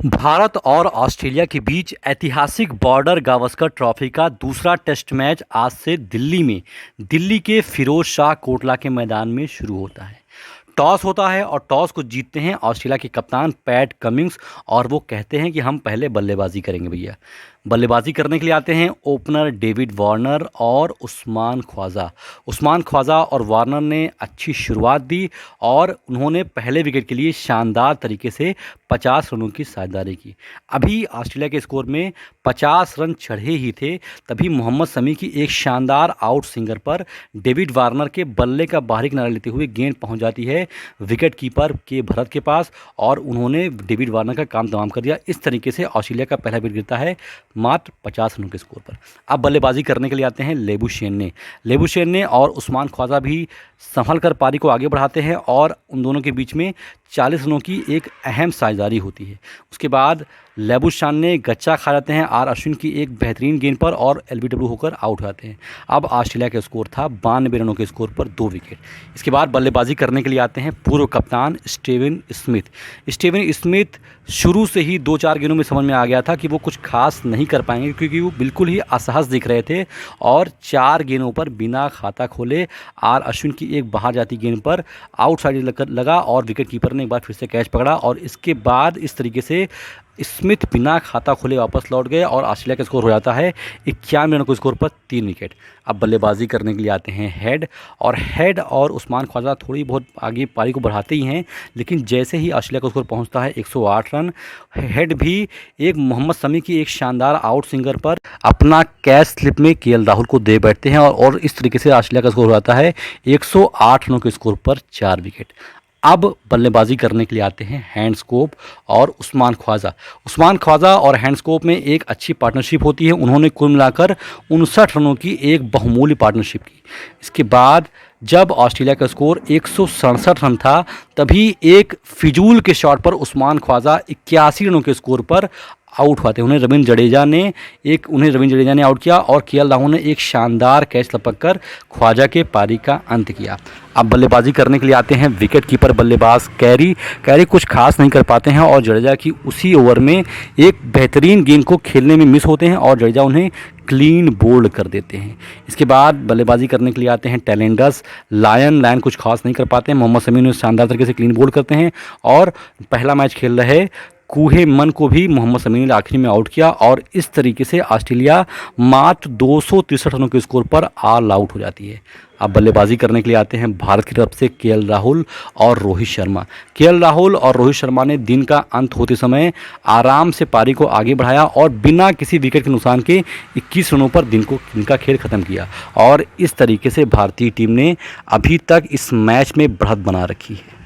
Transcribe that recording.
भारत और ऑस्ट्रेलिया के बीच ऐतिहासिक बॉर्डर गावस्कर ट्रॉफी का दूसरा टेस्ट मैच आज से दिल्ली के फिरोज शाह कोटला के मैदान में शुरू होता है। टॉस होता है और टॉस को जीतते हैं ऑस्ट्रेलिया के कप्तान पैट कमिंस और वो कहते हैं कि हम पहले बल्लेबाजी करेंगे भैया। बल्लेबाजी करने के लिए आते हैं ओपनर डेविड वार्नर और उस्मान ख्वाजा और वार्नर ने अच्छी शुरुआत दी और उन्होंने पहले विकेट के लिए शानदार तरीके से 50 रनों की साझेदारी की। अभी ऑस्ट्रेलिया के स्कोर में 50 रन चढ़े ही थे, तभी मोहम्मद शमी की एक शानदार आउट स्विंगर पर डेविड वार्नर के बल्ले का बाहरी किनारा लेते हुए गेंद पहुंच जाती है विकेट कीपर के भरत के पास और उन्होंने डेविड वार्नर का काम तमाम कर दिया। इस तरीके से ऑस्ट्रेलिया का पहला विकेट गिरता है मात्र 50 रनों के स्कोर पर। अब बल्लेबाजी करने के लिए आते हैं लेबुशेन ने और उस्मान ख्वाजा भी संभल कर पारी को आगे बढ़ाते हैं और उन दोनों के बीच में 40 रनों की एक अहम साझेदारी होती है। उसके बाद लेबुशान ने गच्चा खा जाते हैं आर अश्विन की एक बेहतरीन गेंद पर और एलबीडब्ल्यू होकर आउट हो जाते हैं। अब ऑस्ट्रेलिया का स्कोर था 92 रनों के स्कोर पर 2 विकेट। इसके बाद बल्लेबाजी करने के लिए आते हैं पूर्व कप्तान स्टीवन स्मिथ शुरू से ही 2-4 गेंदों में समझ में आ गया था कि वो कुछ खास नहीं कर पाएंगे, क्योंकि वो बिल्कुल ही असहज दिख रहे थे और 4 गेंदों पर बिना खाता खोले आर अश्विन की एक बाहर जाती गेंद पर आउटसाइड लगा और विकेट कीपर ने एक बार फिर से कैच पकड़ा और इसके बाद इस तरीके से स्मिथ बिना खाता खोले वापस लौट गए और ऑस्ट्रेलिया का स्कोर हो जाता है 91 रनों के स्कोर पर 3 विकेट। अब बल्लेबाजी करने के लिए आते हैं हेड और उस्मान ख्वाजा थोड़ी बहुत आगे पारी को बढ़ाते ही हैं, लेकिन जैसे ही ऑस्ट्रेलिया का स्कोर पहुंचता है 108 रन, हेड भी एक मोहम्मद शमी की एक शानदार आउट स्विंगर पर अपना कैच स्लिप में केएल राहुल को दे बैठते हैं और इस तरीके से ऑस्ट्रेलिया का स्कोर हो जाता है 108 रनों के स्कोर पर 4 विकेट। अब बल्लेबाजी करने के लिए आते हैं हैंड्सकोप और उस्मान ख्वाजा और हैंड्सकोप में एक अच्छी पार्टनरशिप होती है। उन्होंने कुल मिलाकर 59 रनों की एक बहुमूल्य पार्टनरशिप की। इसके बाद जब ऑस्ट्रेलिया का स्कोर 167 रन था, तभी एक फिजूल के शॉट पर उस्मान ख्वाजा 81 रनों के स्कोर पर आउट हुए थे। उन्हें रविंद्र जडेजा ने आउट किया और केएल राहुल ने एक शानदार कैच लपक कर ख्वाजा के पारी का अंत किया। अब बल्लेबाजी करने के लिए आते हैं विकेट कीपर बल्लेबाज कैरी कुछ खास नहीं कर पाते हैं और जडेजा की उसी ओवर में एक बेहतरीन गेंद को खेलने में मिस होते हैं और जडेजा उन्हें क्लीन बोल्ड कर देते हैं। इसके बाद बल्लेबाजी करने के लिए आते हैं टैलेंडर्स लायन कुछ खास नहीं कर पाते हैं। मोहम्मद शमी ने शानदार तरीके से क्लीन बोल्ड करते हैं और पहला मैच खेल रहे कूहे मन को भी मोहम्मद शमी ने आखिरी में आउट किया और इस तरीके से ऑस्ट्रेलिया मात्र 263 रनों के स्कोर पर ऑल आउट हो जाती है। अब बल्लेबाजी करने के लिए आते हैं भारत की तरफ से केएल राहुल और रोहित शर्मा ने दिन का अंत होते समय आराम से पारी को आगे बढ़ाया और बिना किसी विकेट के नुकसान के 21 रनों पर दिन का खेल खत्म किया और इस तरीके से भारतीय टीम ने अभी तक इस मैच में बढ़त बना रखी है।